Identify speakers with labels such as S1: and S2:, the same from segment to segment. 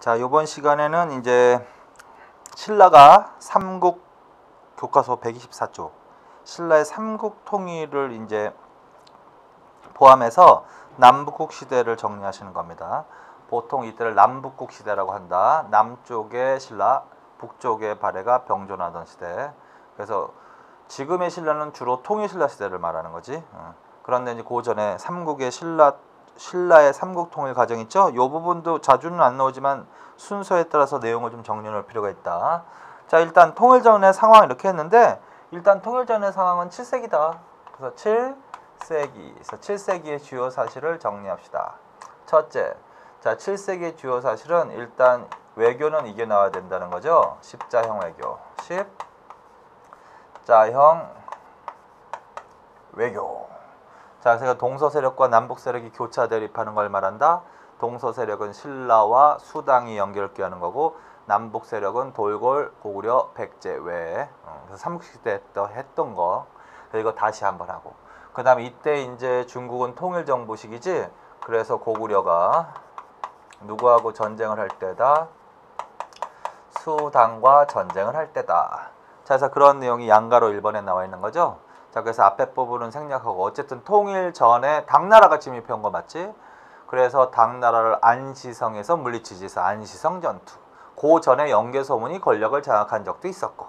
S1: 자, 이번 시간에는 이제 신라가 삼국 교과서 124쪽 신라의 삼국 통일을 이제 포함해서 남북국 시대를 정리하시는 겁니다. 보통 이때를 남북국 시대라고 한다. 남쪽의 신라, 북쪽의 발해가 병존하던 시대. 그래서 지금의 신라는 주로 통일신라 시대를 말하는 거지. 그런데 이제 그 전에 삼국의 신라의 삼국 통일 과정 있죠? 이 부분도 자주는 안 나오지만 순서에 따라서 내용을 좀 정리해 놓을 필요가 있다. 자, 일단 통일 전의 상황 이렇게 했는데, 일단 통일 전의 상황은 7세기다. 그래서 7세기. 그래서 7세기의 주요 사실을 정리합시다. 첫째, 자, 7세기의 주요 사실은 일단 외교는 이게 나와야 된다는 거죠. 십자형 외교. 십자형 외교. 자, 그래서 동서 세력과 남북 세력이 교차 대립하는 걸 말한다. 동서 세력은 신라와 수당이 연결되는 거고, 남북 세력은 돌골, 고구려, 백제 외에. 그래서 삼국시대 때 했던 거. 이거 다시 한번 하고. 그 다음에 이때 이제 중국은 통일정부식이지. 그래서 고구려가 누구하고 전쟁을 할 때다? 수당과 전쟁을 할 때다. 자, 그래서 그런 내용이 양가로 1번에 나와 있는 거죠. 자, 그래서 앞에 부분은 생략하고, 어쨌든 통일 전에 당나라가 침입해온 거 맞지? 그래서 당나라를 안시성에서 물리치지서 안시성 전투. 그 전에 영계소문이 권력을 장악한 적도 있었고.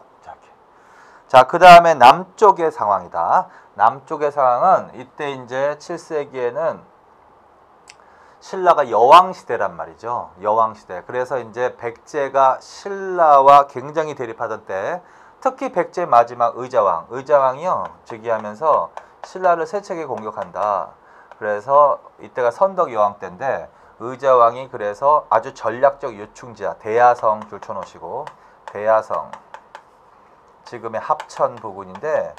S1: 자, 그 다음에 남쪽의 상황이다. 남쪽의 상황은 이때 이제 7세기에는 신라가 여왕시대란 말이죠. 여왕시대. 그래서 이제 백제가 신라와 굉장히 대립하던 때, 특히 백제 마지막 의자왕이요, 즉위하면서 신라를 세차게 공격한다. 그래서 이때가 선덕 여왕 때인데, 의자왕이 그래서 아주 전략적 요충지야, 대야성 줄쳐놓으시고, 대야성, 지금의 합천 부근인데,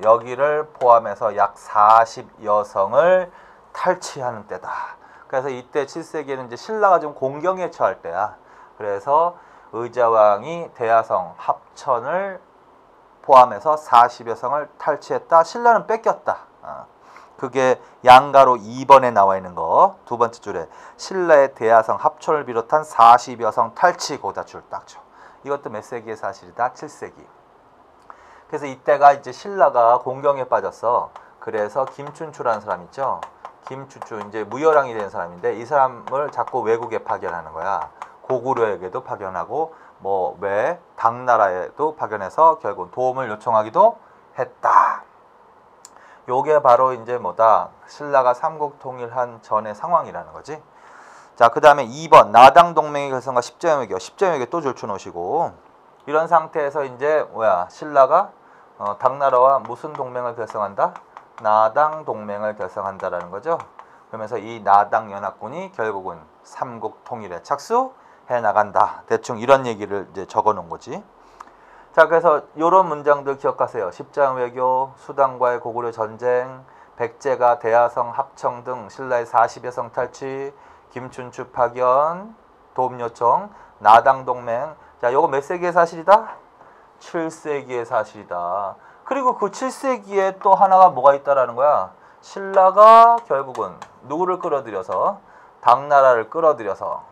S1: 여기를 포함해서 약 40여 성을 탈취하는 때다. 그래서 이때 7세기에는 이제 신라가 좀 공경에 처할 때야. 그래서 의자왕이 대야성, 합천을 포함해서 40여 성을 탈취했다. 신라는 뺏겼다. 그게 양가로 2번에 나와 있는 거. 두 번째 줄에 신라의 대야성, 합천을 비롯한 40여 성 탈취, 고다 줄 딱 줘. 이것도 몇 세기의 사실이다? 7세기. 그래서 이때가 이제 신라가 공경에 빠졌어. 그래서 김춘추라는 사람 있죠. 김춘추, 이제 무열왕이 된 사람인데, 이 사람을 자꾸 외국에 파견하는 거야. 고구려에게도 파견하고, 뭐 왜 당나라에도 파견해서 결국 도움을 요청하기도 했다. 요게 바로 이제 뭐다? 신라가 삼국 통일한 전의 상황이라는 거지. 자, 그 다음에 2번 나당 동맹의 결성과 십자형 외교. 십자형 외교 또 줄쳐놓으시고, 이런 상태에서 이제 뭐야? 신라가 당나라와 무슨 동맹을 결성한다? 나당 동맹을 결성한다라는 거죠. 그러면서 이 나당 연합군이 결국은 삼국 통일에 착수해 나간다. 대충 이런 얘기를 이제 적어 놓은 거지. 자, 그래서 이런 문장들 기억하세요. 십자형 외교, 수당과의 고구려 전쟁, 백제가 대야성, 합청 등 신라의 40여 성 탈취, 김춘추 파견, 도움 요청, 나당 동맹. 자, 요거 몇 세기의 사실이다? 7세기의 사실이다. 그리고 그 7세기에 또 하나가 뭐가 있다라는 거야? 신라가 결국은 누구를 끌어들여서? 당나라를 끌어들여서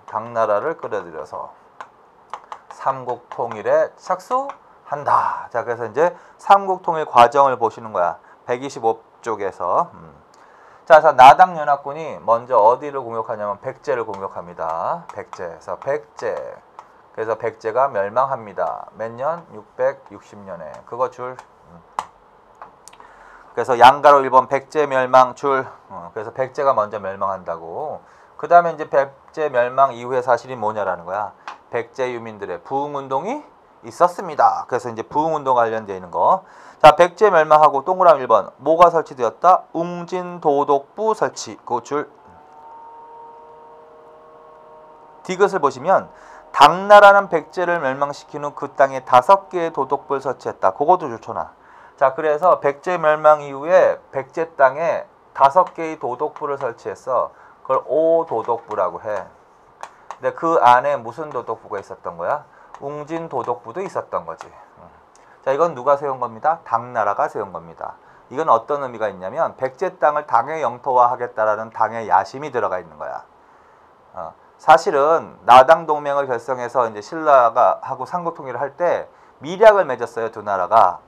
S1: 삼국 통일에 착수한다. 자, 그래서 이제 삼국 통일 과정을 보시는 거야. 125쪽에서. 자, 그래서 나당 연합군이 먼저 어디를 공격하냐면 백제를 공격합니다. 그래서 백제가 멸망합니다. 몇 년? 660년에. 그거 줄. 그래서 양가로 1번 백제 멸망 줄. 그래서 백제가 먼저 멸망한다고. 그 다음에 이제 백제 멸망 이후의 사실이 뭐냐라는 거야. 백제 유민들의 부흥운동이 있었습니다. 그래서 이제 부흥운동 관련되어 있는 거. 자, 백제 멸망하고 동그라미 1번. 뭐가 설치되었다? 웅진도독부 설치. 그 줄. 디귿을 보시면 당나라는 백제를 멸망시킨 후 그 땅에 5개의 도독부를 설치했다. 그것도 줄쳐놔. 자, 그래서 백제 멸망 이후에 백제 땅에 5개의 도독부를 설치했어. 그걸 오도독부라고 해. 근데 그 안에 무슨 도독부가 있었던 거야? 웅진 도독부도 있었던 거지. 자, 이건 누가 세운 겁니다? 당나라가 세운 겁니다. 이건 어떤 의미가 있냐면 백제 땅을 당의 영토화하겠다라는 당의 야심이 들어가 있는 거야. 사실은 나당 동맹을 결성해서 이제 신라가 하고 삼국 통일을 할 때 밀약을 맺었어요. 두 나라가.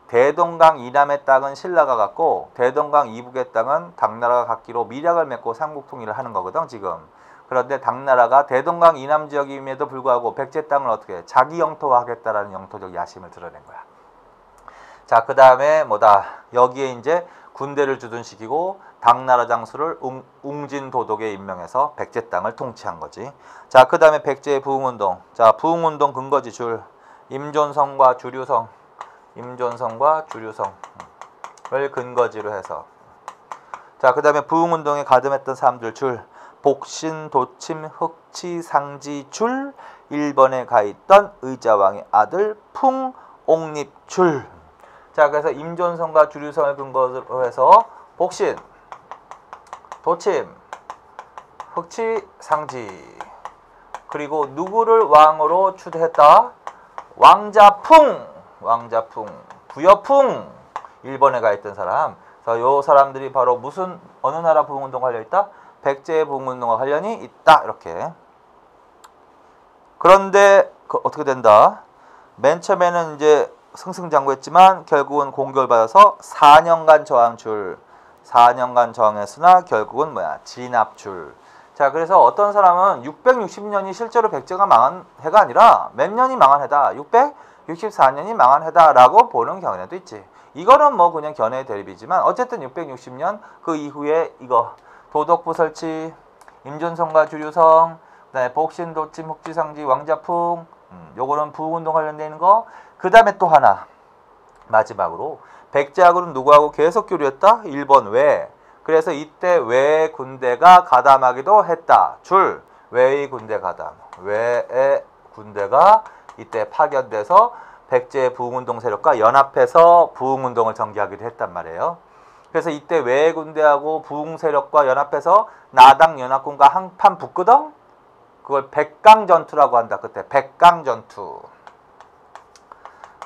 S1: 대동강 이남의 땅은 신라가 갖고 대동강 이북의 땅은 당나라가 갖기로 밀약을 맺고 삼국 통일을 하는 거거든 지금. 그런데 당나라가 대동강 이남 지역임에도 불구하고 백제 땅을 어떻게 자기 영토화하겠다라는 영토적 야심을 드러낸 거야. 자, 그 다음에 뭐다? 여기에 이제 군대를 주둔시키고 당나라 장수를 웅진도독에 임명해서 백제 땅을 통치한 거지. 자, 그 다음에 백제의 부흥운동. 자, 부흥운동 근거지 줄. 임존성과 주류성. 임존성과 주류성을 근거지로 해서. 자, 그 다음에 부흥운동에 가담했던 사람들 줄. 복신, 도침, 흑치, 상지, 줄. 1번에 가있던 의자왕의 아들 풍, 옥립, 줄. 자, 그래서 임존성과 주류성을 근거로 해서 복신, 도침, 흑치, 상지. 그리고 누구를 왕으로 추대했다? 왕자풍, 왕자풍, 부여풍. 1번에 가 있던 사람. 그래서 요 사람들이 바로 무슨 어느 나라 부흥운동과 관련이 있다? 백제의 부흥운동과 관련이 있다. 이렇게. 그런데 어떻게 된다? 맨 처음에는 이제 승승장구했지만 결국은 공격받아서 4년간 저항줄. 4년간 저항했으나 결국은 뭐야? 진압줄. 자, 그래서 어떤 사람은 660년이 실제로 백제가 망한 해가 아니라 몇 년이 망한 해다. 664년이 망한 해다라고 보는 경우도 있지. 이거는 뭐 그냥 견해 대립이지만 어쨌든 660년 그 이후에 이거 도덕부 설치, 임존성과 주류성, 그다음에 복신, 도침, 흑지상지, 왕자풍, 요거는 부흥운동 관련되어 있는 거. 그 다음에 또 하나 마지막으로 백제하고는 누구하고 계속 교류했다? 1번 외. 그래서 이때 외 군대가 가담하기도 했다. 줄. 외의 군대 가담. 외의 군대가 이때 파견돼서 백제의 부흥운동 세력과 연합해서 부흥운동을 전개하기도 했단 말이에요. 그래서 이때 외의 군대하고 부흥 세력과 연합해서 나당 연합군과 한판 붙거든? 그걸 백강전투라고 한다. 그때 백강전투.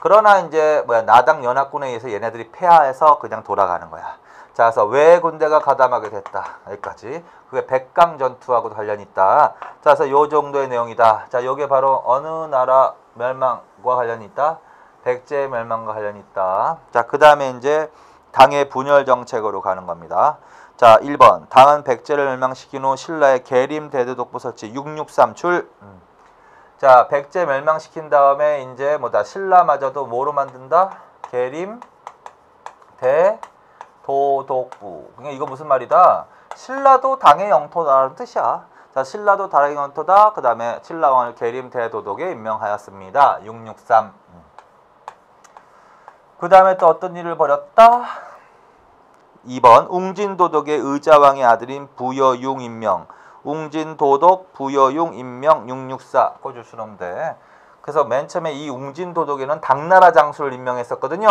S1: 그러나 이제 나당 연합군에 의해서 얘네들이 패하해서 그냥 돌아가는 거야. 자, 그래서 왜 군대가 가담하게 됐다. 여기까지. 그게 백강전투하고도 관련이 있다. 자, 그래서 요 정도의 내용이다. 자, 요게 바로 어느 나라 멸망과 관련이 있다? 백제의 멸망과 관련이 있다. 자, 그 다음에 이제 당의 분열 정책으로 가는 겁니다. 자, 1번. 당은 백제를 멸망시킨 후 신라의 계림 대도독부 설치 663 줄. 자, 백제 멸망시킨 다음에 이제 뭐다? 신라마저도 뭐로 만든다? 계림 대도독부. 그러니까 이거 무슨 말이다? 신라도 당의 영토다라는 뜻이야. 자, 신라도 당의 영토다. 그 다음에 신라왕을 계림 대도독에 임명하였습니다. 663. 그 다음에 또 어떤 일을 벌였다? 2번. 웅진도독의 의자왕의 아들인 부여융 임명. 웅진도독 부여융 임명 664 꽂으시면 돼. 그래서 맨 처음에 이 웅진도독에는 당나라 장수를 임명했었거든요.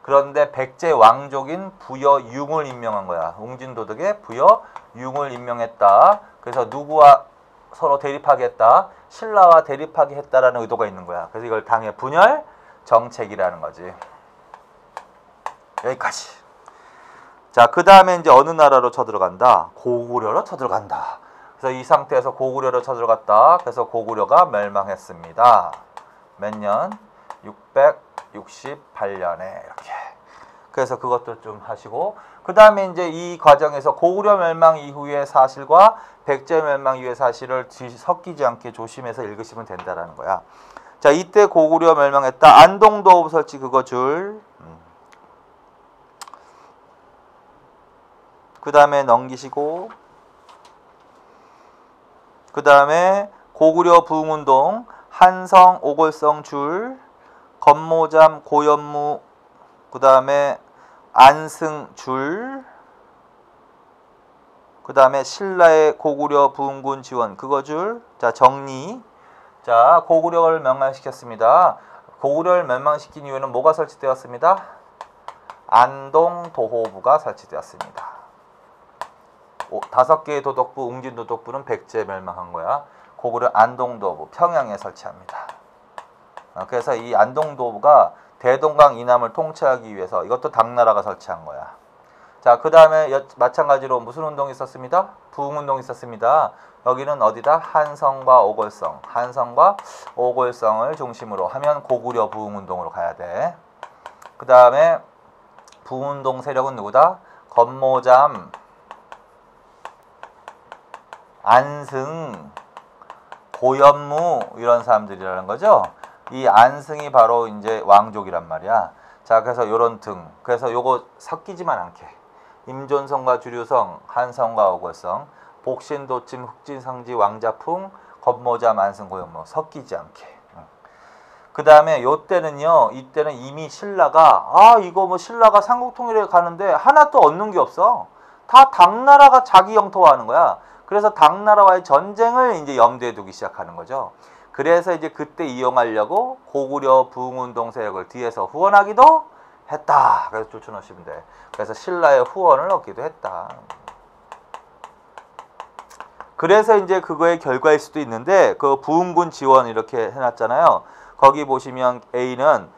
S1: 그런데 백제 왕족인 부여융을 임명한 거야. 웅진도독에 부여융을 임명했다. 그래서 누구와 서로 대립하겠다? 신라와 대립하게 했다라는 의도가 있는 거야. 그래서 이걸 당의 분열 정책이라는 거지. 여기까지. 자, 그 다음에 이제 어느 나라로 쳐들어간다? 고구려로 쳐들어간다. 그래서 이 상태에서 고구려로 쳐들어갔다. 그래서 고구려가 멸망했습니다. 몇 년? 668년에 이렇게. 그래서 그것도 좀 하시고, 그 다음에 이제 이 과정에서 고구려 멸망 이후의 사실과 백제 멸망 이후의 사실을 섞이지 않게 조심해서 읽으시면 된다라는 거야. 자, 이때 고구려 멸망했다. 안동도읍 설치 그거 줄. 그 다음에 넘기시고, 그 다음에 고구려 부흥운동, 한성, 오골성 줄, 건모잠, 고연무, 그 다음에 안승 줄, 그 다음에 신라의 고구려 부흥군 지원 그거 줄. 자, 정리. 자, 고구려를 멸망시켰습니다. 고구려를 멸망시킨 이유는 뭐가 설치되었습니다? 안동도호부가 설치되었습니다. 5개의 도독부, 웅진도독부는 백제 멸망한 거야. 고구려 안동도부, 평양에 설치합니다. 그래서 이 안동도부가 대동강 이남을 통치하기 위해서 이것도 당나라가 설치한 거야. 자, 그 다음에 마찬가지로 무슨 운동이 있었습니다? 부흥운동이 있었습니다. 여기는 어디다? 한성과 오골성. 한성과 오골성을 중심으로 하면 고구려 부흥운동으로 가야 돼. 그 다음에 부흥운동 세력은 누구다? 건모잠, 안승, 고현무 이런 사람들이라는 거죠. 이 안승이 바로 이제 왕족이란 말이야. 자, 그래서 요런 등. 그래서 요거 섞이지만 않게. 임존성과 주류성, 한성과 오골성, 복신, 도침, 흑진, 상지, 왕자풍, 건모잠, 안승, 고현무 섞이지 않게. 그 다음에 요때는요, 이때는 이미 신라가 이거 뭐 신라가 삼국통일에 가는데 하나도 얻는 게 없어. 다 당나라가 자기 영토화하는 거야. 그래서 당나라와의 전쟁을 이제 염두에 두기 시작하는 거죠. 그래서 이제 그때 이용하려고 고구려 부흥운동 세력을 뒤에서 후원하기도 했다. 그래서 쫓아놓으시면 돼. 그래서 신라의 후원을 얻기도 했다. 그래서 이제 그거의 결과일 수도 있는데 그 부흥군 지원 이렇게 해놨잖아요. 거기 보시면 A는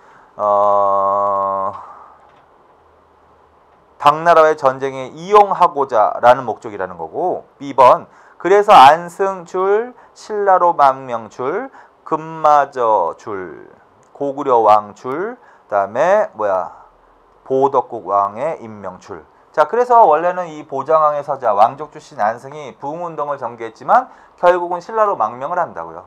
S1: 당나라의 전쟁에 이용하고자 라는 목적이라는 거고, B번 그래서 안승줄, 신라로 망명줄, 금마저 줄, 고구려 왕줄, 그다음에 보덕국 왕의 임명줄. 자, 그래서 원래는 이 보장왕의 서자 왕족 출신 안승이 부흥운동을 전개했지만 결국은 신라로 망명을 한다고요.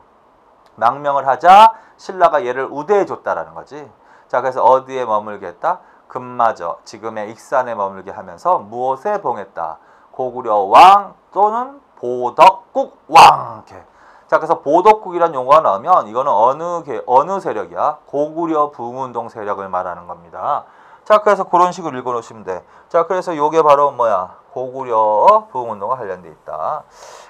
S1: 망명을 하자 신라가 얘를 우대해 줬다라는 거지. 자, 그래서 어디에 머물게 했다? 금마저, 지금의 익산에 머물게 하면서 무엇에 봉했다? 고구려 왕 또는 보덕국 왕. 이렇게. 자, 그래서 보덕국이란 용어가 나오면 이거는 어느 세력이야? 고구려 부흥운동 세력을 말하는 겁니다. 자, 그래서 그런 식으로 읽어놓으시면 돼. 자, 그래서 요게 바로 고구려 부흥운동과 관련돼 있다.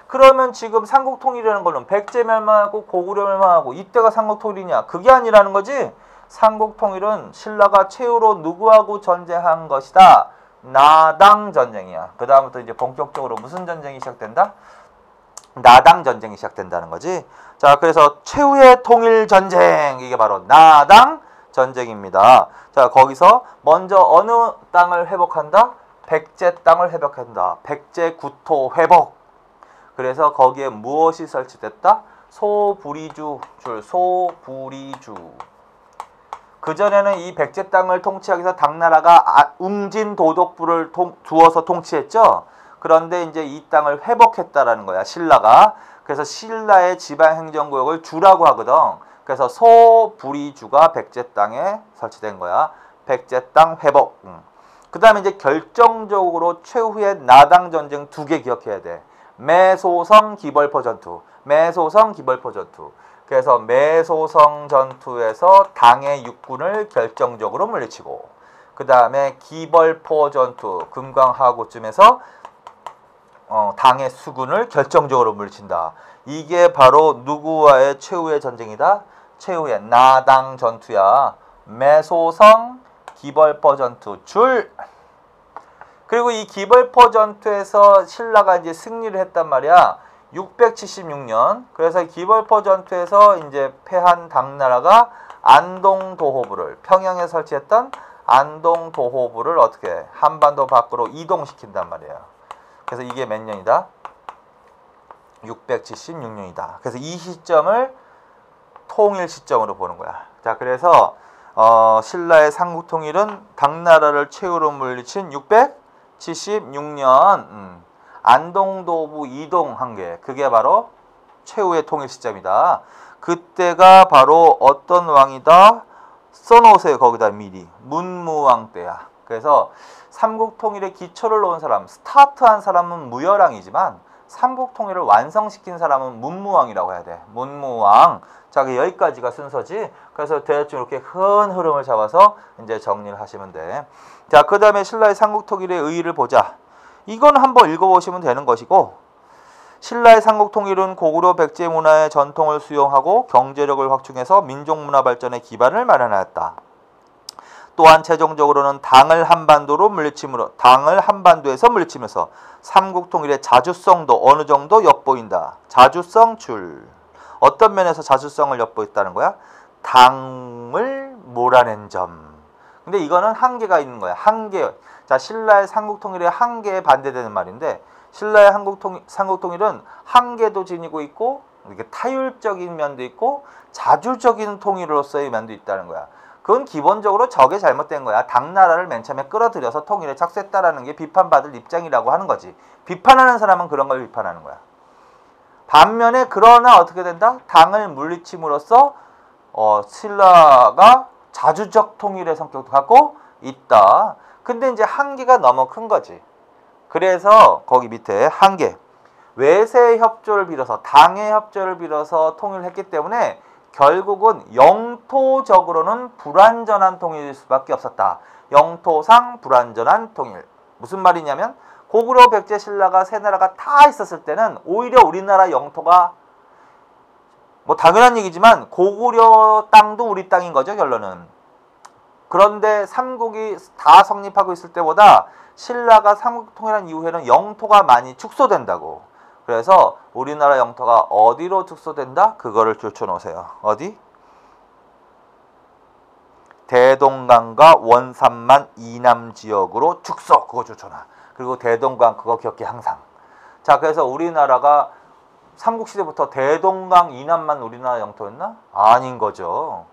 S1: 그러면 지금 삼국통일이라는 거는 백제 멸망하고 고구려 멸망하고 이때가 삼국통일이냐? 그게 아니라는 거지. 삼국통일은 신라가 최후로 누구하고 전쟁한 것이다? 나당 전쟁이야. 그 다음부터 이제 본격적으로 무슨 전쟁이 시작된다? 나당 전쟁이 시작된다는 거지. 자, 그래서 최후의 통일 전쟁, 이게 바로 나당 전쟁입니다. 자, 거기서 먼저 어느 땅을 회복한다? 백제 땅을 회복한다. 백제 구토 회복. 그래서 거기에 무엇이 설치됐다? 소부리주 줄, 소부리주. 그전에는 이 백제 땅을 통치하기 위해서 당나라가 웅진 도독부를 두어서 통치했죠. 그런데 이제 이 땅을 회복했다라는 거야, 신라가. 그래서 신라의 지방행정구역을 주라고 하거든. 그래서 소부리주가 백제 땅에 설치된 거야. 백제 땅 회복. 그 다음에 이제 결정적으로 최후의 나당 전쟁 2개 기억해야 돼. 매소성 기벌포 전투. 매소성 기벌포 전투. 그래서 매소성 전투에서 당의 육군을 결정적으로 물리치고, 그 다음에 기벌포 전투, 금강하고쯤에서 당의 수군을 결정적으로 물리친다. 이게 바로 누구와의 최후의 전쟁이다? 최후의 나당 전투야. 매소성 기벌포 전투 줄. 그리고 이 기벌포 전투에서 신라가 이제 승리를 했단 말이야. 676년. 그래서 기벌포 전투에서 이제 패한 당나라가 안동도호부를, 평양에 설치했던 안동도호부를 어떻게 한반도 밖으로 이동시킨단 말이에요. 그래서 이게 몇 년이다? 676년이다. 그래서 이 시점을 통일 시점으로 보는 거야. 자, 그래서 신라의 삼국통일은 당나라를 최후로 물리친 676년 안동도부 이동한 게, 그게 바로 최후의 통일 시점이다. 그때가 바로 어떤 왕이다? 써놓으세요. 거기다 미리. 문무왕 때야. 그래서 삼국통일의 기초를 놓은 사람, 스타트한 사람은 무열왕이지만 삼국통일을 완성시킨 사람은 문무왕이라고 해야 돼. 문무왕. 자, 여기까지가 순서지. 그래서 대충 이렇게 큰 흐름을 잡아서 이제 정리를 하시면 돼. 자, 그 다음에 신라의 삼국통일의 의의를 보자. 이건 한번 읽어보시면 되는 것이고, 신라의 삼국통일은 고구려 백제 문화의 전통을 수용하고 경제력을 확충해서 민족문화 발전의 기반을 마련하였다. 또한 최종적으로는 당을 한반도에서 물리치면서 삼국통일의 자주성도 어느 정도 엿보인다. 자주성 줄. 어떤 면에서 자주성을 엿보였다는 거야? 당을 몰아낸 점. 근데 이거는 한계가 있는 거야. 한계. 자, 신라의 삼국통일의 한계에 반대되는 말인데 신라의 삼국통일은 한계도 지니고 있고 이렇게 타율적인 면도 있고 자주적인 통일로서의 면도 있다는 거야. 그건 기본적으로 저게 잘못된 거야. 당나라를 맨 처음에 끌어들여서 통일에 착수했다라는 게 비판받을 입장이라고 하는 거지. 비판하는 사람은 그런 걸 비판하는 거야. 반면에 그러나 어떻게 된다? 당을 물리침으로써 신라가 자주적 통일의 성격도 갖고 있다. 근데 이제 한계가 너무 큰 거지. 그래서 거기 밑에 한계. 외세의 협조를 빌어서 당의 협조를 빌어서 통일을 했기 때문에 결국은 영토적으로는 불완전한 통일일 수밖에 없었다. 영토상 불완전한 통일. 무슨 말이냐면 고구려 백제 신라가 세 나라가 다 있었을 때는 오히려 우리나라 영토가 뭐 당연한 얘기지만 고구려 땅도 우리 땅인 거죠, 결론은. 그런데 삼국이 다 성립하고 있을 때보다 신라가 삼국 통일한 이후에는 영토가 많이 축소된다고. 그래서 우리나라 영토가 어디로 축소된다? 그거를 줄쳐놓으세요. 어디? 대동강과 원산만 이남 지역으로 축소. 그거 줄쳐놔. 그리고 대동강 그거 기억해 항상. 자, 그래서 우리나라가 삼국시대부터 대동강 이남만 우리나라 영토였나? 아닌 거죠.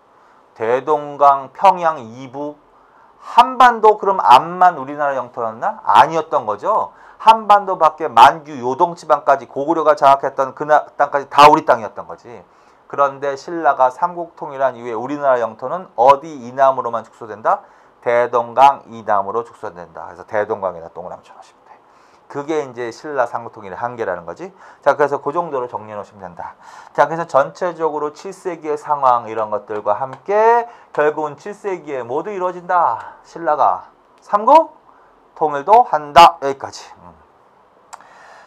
S1: 대동강, 평양, 이북, 한반도 그럼 암만 우리나라 영토였나? 아니었던 거죠. 한반도 밖에 만규, 요동지방까지 고구려가 장악했던 그 땅까지 다 우리 땅이었던 거지. 그런데 신라가 삼국 통일한 이후에 우리나라 영토는 어디 이남으로만 축소된다? 대동강 이남으로 축소된다. 그래서 대동강에다 동그라미 쳐놓으시면 돼. 그게 이제 신라 삼국 통일의 한계라는 거지. 자, 그래서 그 정도로 정리해 놓으시면 된다. 자, 그래서 전체적으로 7세기의 상황 이런 것들과 함께 결국은 7세기에 모두 이루어진다. 신라가 삼국 통일도 한다. 여기까지.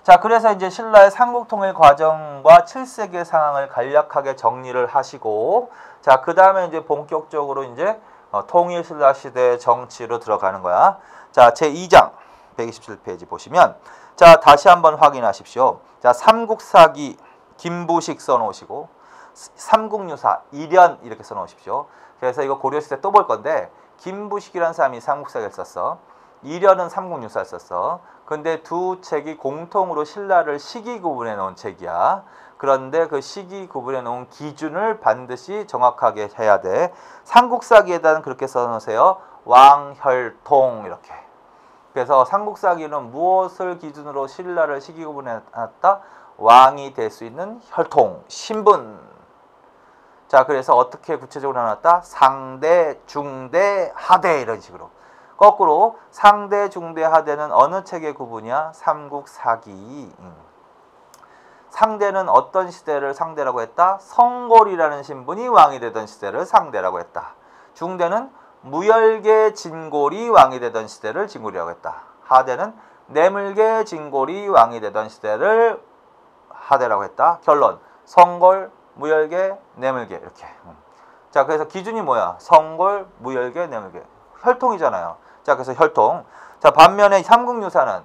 S1: 자, 그래서 이제 신라의 삼국 통일 과정과 7세기의 상황을 간략하게 정리를 하시고, 자, 그 다음에 이제 본격적으로 이제 통일 신라 시대 정치로 들어가는 거야. 자, 제2장 127페이지 보시면, 자, 다시 한번 확인하십시오. 자, 삼국사기 김부식 써놓으시고, 삼국유사 일연 이렇게 써놓으십시오. 그래서 이거 고려시대 또 볼 건데, 김부식이라는 사람이 삼국사기를 썼어. 일연은 삼국유사를 썼어. 근데 두 책이 공통으로 신라를 시기 구분해 놓은 책이야. 그런데 그 시기 구분해 놓은 기준을 반드시 정확하게 해야 돼. 삼국사기에다는 그렇게 써놓으세요. 왕혈통 이렇게. 그래서 삼국사기는 무엇을 기준으로 신라를 시기 구분해 놨다? 왕이 될 수 있는 혈통, 신분. 자, 그래서 어떻게 구체적으로 나눴다? 상대, 중대, 하대 이런 식으로. 거꾸로 상대, 중대, 하대는 어느 책의 구분이야? 삼국사기. 상대는 어떤 시대를 상대라고 했다? 성골이라는 신분이 왕이 되던 시대를 상대라고 했다. 중대는 무열계 진골이 왕이 되던 시대를 진골이라고 했다. 하대는 내물계 진골이 왕이 되던 시대를 하대라고 했다. 결론, 성골, 무열계, 내물계 이렇게. 자, 그래서 기준이 뭐야? 성골, 무열계, 내물계. 혈통이잖아요. 자, 그래서 혈통. 자, 반면에 삼국유사는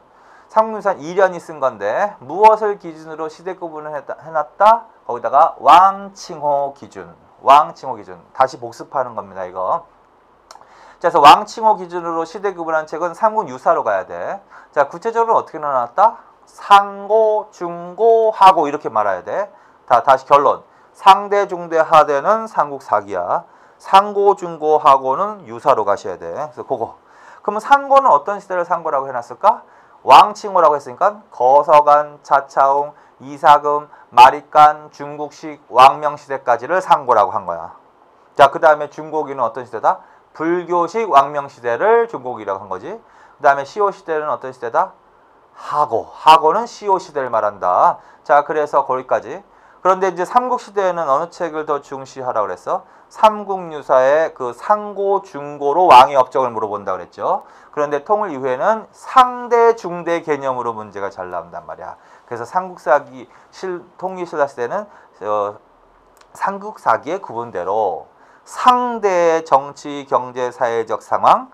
S1: 일연이 쓴 건데 무엇을 기준으로 시대 구분을 해놨다? 거기다가 왕칭호 기준. 왕칭호 기준. 다시 복습하는 겁니다, 이거. 자, 그래서 왕칭호 기준으로 시대 구분한 책은 삼국유사로 가야 돼. 자, 구체적으로 어떻게 나눴다? 상고, 중고, 하고 이렇게 말해야 돼. 다시 결론. 상대, 중대, 하대는 삼국사기야. 상고, 중고, 하고는 유사로 가셔야 돼. 그래서 그거. 그러면 상고는 어떤 시대를 상고라고 해놨을까? 왕칭호라고 했으니까 거서간, 차차웅, 이사금, 마립간, 중국식, 왕명시대까지를 상고라고 한 거야. 자, 그 다음에 중고기는 어떤 시대다? 불교식 왕명시대를 중고기라고 한 거지. 그 다음에 시호시대는 어떤 시대다? 하고. 하고는 시호시대를 말한다. 자, 그래서 거기까지. 그런데 이제 삼국시대에는 어느 책을 더 중시하라고 그랬어? 삼국유사의 그 상고, 중고로 왕의 업적을 물어본다 그랬죠. 그런데 통일 이후에는 상대, 중대 개념으로 문제가 잘 나온단 말이야. 그래서 삼국사기, 통일신라 시대는 삼국사기의 구분대로 상대 정치, 경제, 사회적 상황,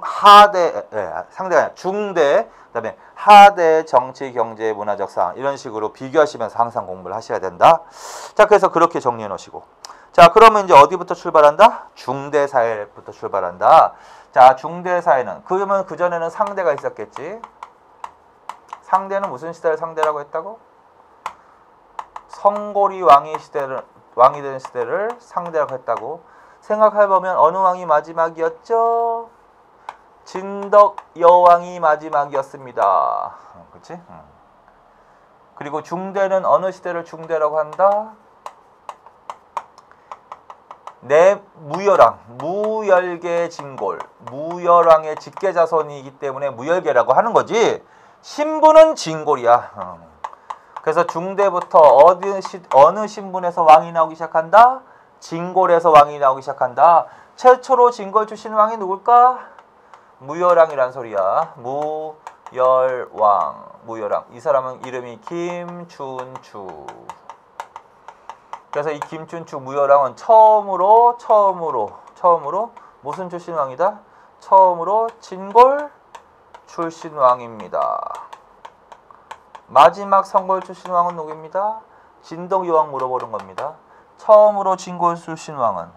S1: 하대, 상대가 아니라 중대, 그 다음에 하대 정치, 경제, 문화적 상황 이런 식으로 비교하시면서 항상 공부를 하셔야 된다. 자, 그래서 그렇게 정리해 놓으시고. 자, 그러면 이제 어디부터 출발한다? 중대사회부터 출발한다. 자, 중대사회는 그러면 그전에는 상대가 있었겠지. 상대는 무슨 시대를 상대라고 했다고? 성고리 왕이 되는 시대를 상대라고 했다고. 생각해보면 어느 왕이 마지막이었죠? 진덕 여왕이 마지막이었습니다. 그렇지? 그리고 중대는 어느 시대를 중대라고 한다? 무열계 진골, 무열왕의 직계자손이기 때문에 무열계라고 하는 거지. 신분은 진골이야. 그래서 중대부터 어느 신분에서 왕이 나오기 시작한다? 진골에서 왕이 나오기 시작한다. 최초로 진골 출신 왕이 누굴까? 무열왕이란 소리야. 무열왕. 이 사람은 이름이 김춘추. 그래서 이 김춘추 무열왕은 처음으로 무슨 출신 왕이다? 처음으로 진골 출신 왕입니다. 마지막 성골 출신 왕은 누구입니다? 진덕 여왕 물어보는 겁니다. 처음으로 진골 출신 왕은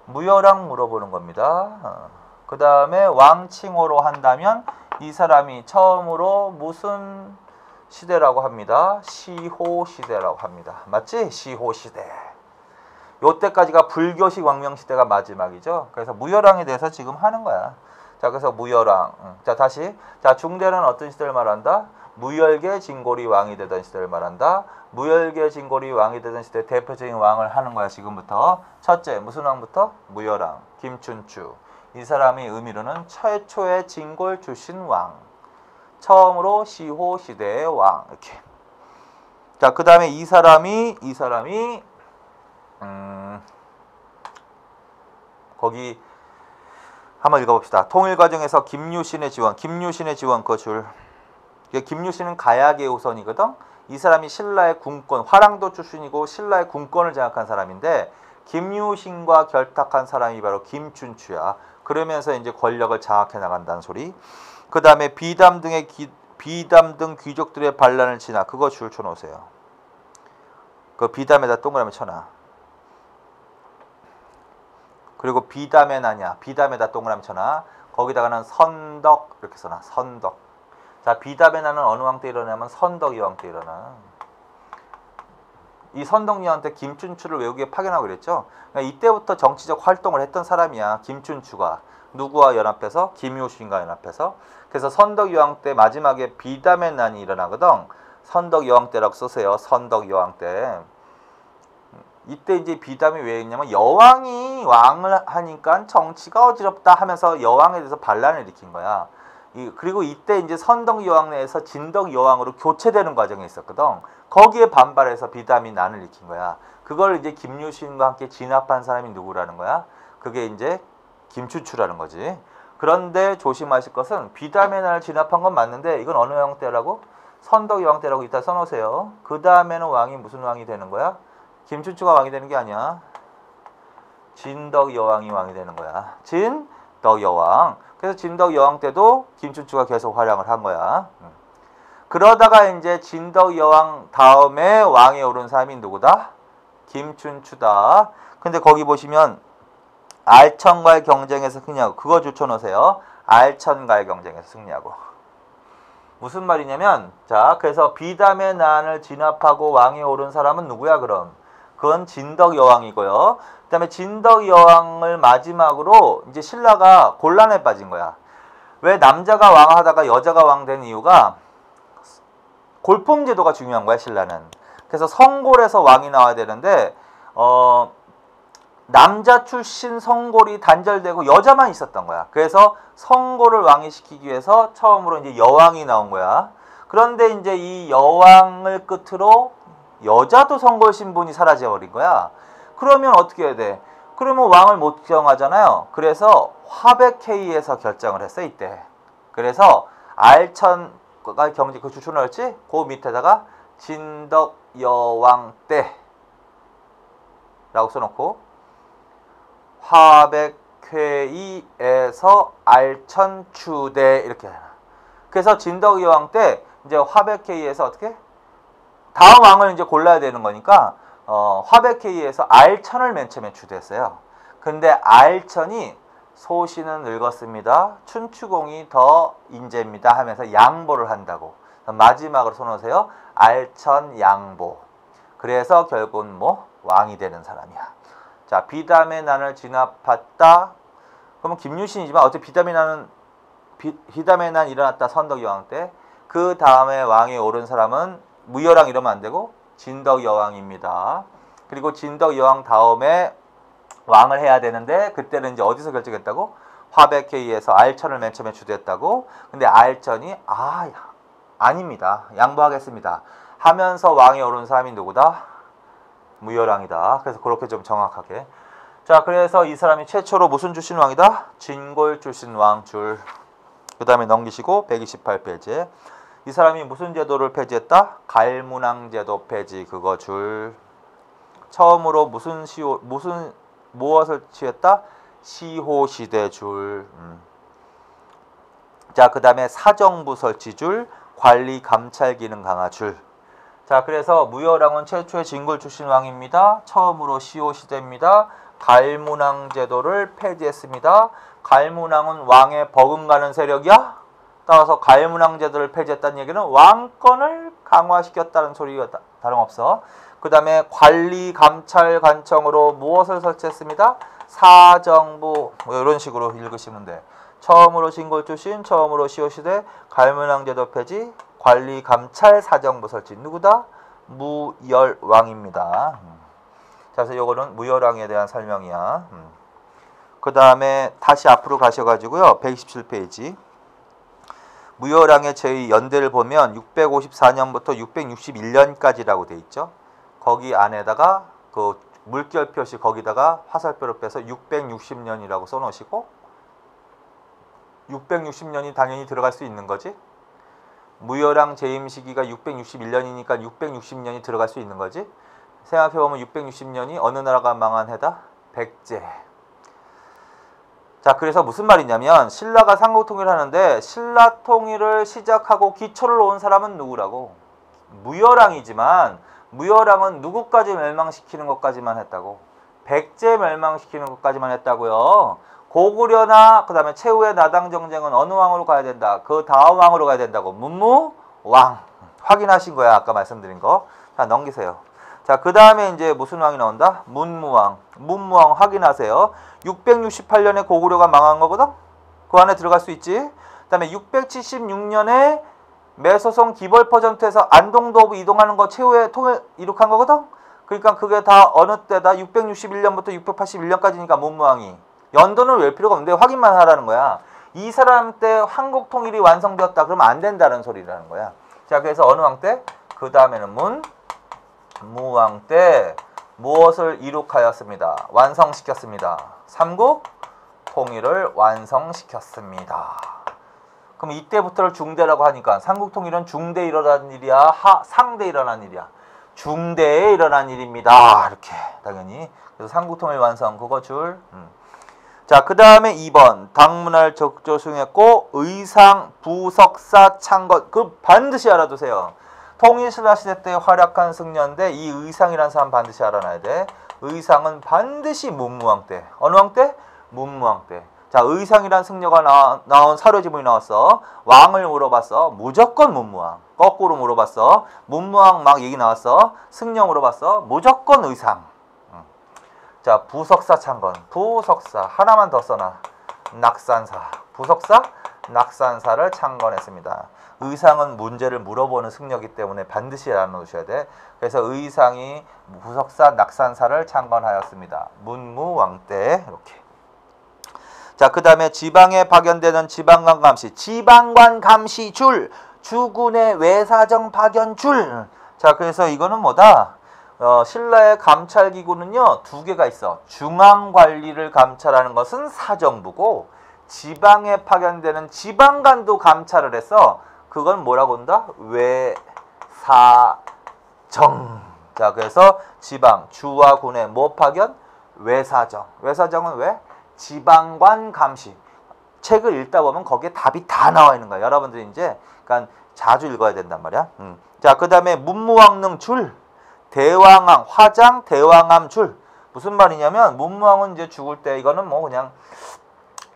S1: 무열왕 물어보는 겁니다. 그 다음에 왕칭호로 한다면 이 사람이 처음으로 무슨 시대라고 합니다. 시호시대라고 합니다. 맞지? 시호시대. 요때까지가 불교식 왕명시대가 마지막이죠. 그래서 무열왕에 대해서 지금 하는 거야. 자, 그래서 무열왕. 자, 다시. 자, 중대는 어떤 시대를 말한다? 무열계 진골이 왕이 되던 시대를 말한다. 무열계 진골이 왕이 되던 시대 대표적인 왕을 하는 거야, 지금부터. 첫째, 무슨 왕부터? 무열왕, 김춘추. 이 사람이 의미로는 최초의 진골 출신 왕. 처음으로 시호 시대의 왕. 이렇게. 자, 그 다음에 이 사람이 거기 한번 읽어봅시다. 통일과정에서 김유신의 지원 그 줄. 김유신은 가야계 우선이거든. 이 사람이 신라의 군권, 화랑도 출신이고 신라의 군권을 장악한 사람인데 김유신과 결탁한 사람이 바로 김춘추야. 그러면서 이제 권력을 장악해 나간다는 소리. 그 다음에 비담 등 귀족들의 반란을 지나 그거 줄 쳐놓으세요. 그 비담에다 동그라미 쳐놔. 그리고 비담에 나냐? 비담에다 동그라미 쳐놔. 거기다가는 선덕 이렇게 써놔. 선덕. 자, 비담에 나는 어느 왕 때 일어나면 선덕 여왕 때 일어나. 이 선덕 여왕 때 김춘추를 외국에 파견하고 그랬죠. 그러니까 이때부터 정치적 활동을 했던 사람이야. 김춘추가. 누구와 연합해서? 김유신과 연합해서. 그래서 선덕 여왕 때 마지막에 비담의 난이 일어나거든. 선덕 여왕 때라고 쓰세요. 선덕 여왕 때. 이때 이제 비담이 왜 있냐면 여왕이 왕을 하니까 정치가 어지럽다 하면서 여왕에 대해서 반란을 일으킨 거야. 그리고 이때 이제 선덕 여왕 내에서 진덕 여왕으로 교체되는 과정이 있었거든. 거기에 반발해서 비담이 난을 일으킨 거야. 그걸 이제 김유신과 함께 진압한 사람이 누구라는 거야? 그게 이제 김춘추라는 거지. 그런데 조심하실 것은 비담의 난을 진압한 건 맞는데 이건 어느 여왕 때라고? 선덕 여왕 때라고 이따 써놓으세요. 그 다음에는 왕이 무슨 왕이 되는 거야? 김춘추가 왕이 되는 게 아니야. 진덕 여왕이 왕이 되는 거야. 진덕 여왕. 그래서 진덕 여왕 때도 김춘추가 계속 활약을 한 거야. 그러다가 이제 진덕 여왕 다음에 왕에 오른 사람이 누구다? 김춘추다. 근데 거기 보시면 알천과의 경쟁에서 승리하고 그거 줄쳐놓으세요. 알천과의 경쟁에서 승리하고. 무슨 말이냐면 자, 그래서 비담의 난을 진압하고 왕에 오른 사람은 누구야 그럼? 그건 진덕 여왕이고요. 그 다음에 진덕 여왕을 마지막으로 이제 신라가 곤란에 빠진 거야. 왜 남자가 왕하다가 여자가 왕 된 이유가 골품 제도가 중요한 거야, 신라는. 그래서 성골에서 왕이 나와야 되는데 남자 출신 성골이 단절되고 여자만 있었던 거야. 그래서 성골을 왕이 시키기 위해서 처음으로 이제 여왕이 나온 거야. 그런데 이제 이 여왕을 끝으로 여자도 성골 신분이 사라져 버린 거야. 그러면 어떻게 해야 돼? 그러면 왕을 못 정하잖아요. 그래서 화백회의에서 결정을 했어, 이때. 그래서 알천과 경제 그 주춘월지 그 밑에다가 진덕 여왕 때라고 써놓고 화백회의에서 알천추대 이렇게 하나. 그래서 진덕 여왕 때 이제 화백회의에서 어떻게? 다음 왕을 이제 골라야 되는 거니까 화백회에 의해서 알천을 맨 처음에 주도했어요. 근데 알천이 소신은 늙었습니다. 춘추공이 더 인재입니다 하면서 양보를 한다고. 마지막으로 손오세요. 알천 양보. 그래서 결국은 뭐 왕이 되는 사람이야. 자, 비담의 난을 진압했다. 그러면 김유신이지만 어차피 비담의 난 일어났다 선덕여왕 때. 그 다음에 왕에 오른 사람은 무열왕 이러면 안 되고 진덕여왕입니다. 그리고 진덕여왕 다음에 왕을 해야 되는데 그때는 이제 어디서 결정했다고? 화백회의에서 알천을 맨 처음에 주도했다고. 근데 알천이 아닙니다. 양보하겠습니다. 하면서 왕에 오른 사람이 누구다? 무열왕이다. 그래서 그렇게 좀 정확하게. 자, 그래서 이 사람이 최초로 무슨 출신 왕이다? 진골 출신 왕 줄. 그 다음에 넘기시고 128페이지에 이 사람이 무슨 제도를 폐지했다? 갈문왕 제도 폐지 그거 줄. 처음으로 무엇을 취했다? 시호시대 줄. 자, 그 다음에 사정부 설치 줄. 관리 감찰 기능 강화 줄. 자, 그래서 무열왕은 최초의 진골 출신 왕입니다. 처음으로 시호시대입니다. 갈문왕 제도를 폐지했습니다. 갈문왕은 왕에 버금가는 세력이야. 따라서 갈문왕 제도를 폐지했다는 얘기는 왕권을 강화시켰다는 소리가 다름없어. 그 다음에 관리 감찰 관청으로 무엇을 설치했습니다? 사정부. 뭐 이런 식으로 읽으시면 돼. 처음으로 진골 출신, 처음으로 시호시대, 갈문왕 제도 폐지, 관리 감찰 사정부 설치. 누구다? 무열왕입니다. 자, 그래서 요거는 무열왕에 대한 설명이야. 그 다음에 다시 앞으로 가셔가지고요. 127페이지. 무열왕의 제2 연대를 보면 654년부터 661년까지라고 돼 있죠. 거기 안에다가 그 물결 표시 거기다가 화살표를 빼서 660년이라고 써놓으시고 660년이 당연히 들어갈 수 있는 거지. 무열왕 재임 시기가 661년이니까 660년이 들어갈 수 있는 거지. 생각해보면 660년이 어느 나라가 망한 해다? 백제. 자, 그래서 무슨 말이냐면 신라가 삼국통일을 하는데 신라 통일을 시작하고 기초를 놓은 사람은 누구라고? 무열왕이지만 무열왕은 누구까지 멸망시키는 것까지만 했다고? 백제 멸망시키는 것까지만 했다고요. 고구려나 그 다음에 최후의 나당 정쟁은 어느 왕으로 가야 된다? 그 다음 왕으로 가야 된다고. 문무왕. 확인하신 거야. 아까 말씀드린 거. 자, 넘기세요. 자, 그 다음에 이제 무슨 왕이 나온다? 문무왕. 문무왕 확인하세요. 668년에 고구려가 망한 거거든? 그 안에 들어갈 수 있지? 그 다음에 676년에 매소성 기벌퍼전투에서 안동도읍 이동하는 거 최후의 통일 이룩한 거거든? 그러니까 그게 다 어느 때다? 661년부터 681년까지니까 문무왕이. 연도는 왜 필요가 없는데 확인만 하라는 거야. 이 사람 때 한국 통일이 완성되었다. 그러면 안 된다는 소리라는 거야. 자, 그래서 어느 왕 때? 그 다음에는 무왕 때 무엇을 이룩하였습니다. 완성시켰습니다. 삼국 통일을 완성시켰습니다. 그럼 이때부터를 중대라고 하니까 삼국 통일은 중대에 일어난 일이야? 상대에 일어난 일이야? 중대에 일어난 일입니다. 이렇게 당연히. 그래서 삼국 통일 완성 그거 줄. 자, 그 다음에 2번 당문할 적조 수행했고 의상, 부석사, 창건 그 반드시 알아두세요. 통일신라 시대 때 활약한 승려인데 이 의상이라는 사람 반드시 알아놔야 돼. 의상은 반드시 문무왕 때. 어느 왕 때? 문무왕 때. 자, 의상이란 승려가 나온 사료지문이 나왔어. 왕을 물어봤어. 무조건 문무왕. 거꾸로 물어봤어. 문무왕 막 얘기 나왔어. 승려 물어봤어. 무조건 의상. 자, 부석사 창건. 부석사 하나만 더 써놔. 낙산사. 부석사 낙산사를 창건했습니다. 의상은 문제를 물어보는 승려이기 때문에 반드시 알아놓으셔야 돼. 그래서 의상이 부석사 낙산사를 창건하였습니다. 문무왕 때 이렇게. 자, 그 다음에 지방에 파견되는 지방관 감시. 지방관 감시 줄. 주군의 외사정 파견 줄. 자, 그래서 이거는 뭐다? 신라의 감찰기구는요 2개가 있어. 중앙관리를 감찰하는 것은 사정부고 지방에 파견되는 지방관도 감찰을 해서 그건 뭐라고 한다? 외사정. 자, 그래서 지방 주와 군의 뭐 파견? 외사정. 외사정은 왜? 지방관 감시. 책을 읽다 보면 거기에 답이 다 나와 있는 거야. 여러분들이 이제 그러니까 자주 읽어야 된단 말이야. 자, 그 다음에 문무왕릉 줄. 대왕암, 화장, 대왕암 줄. 무슨 말이냐면 문무왕은 이제 죽을 때 이거는 뭐 그냥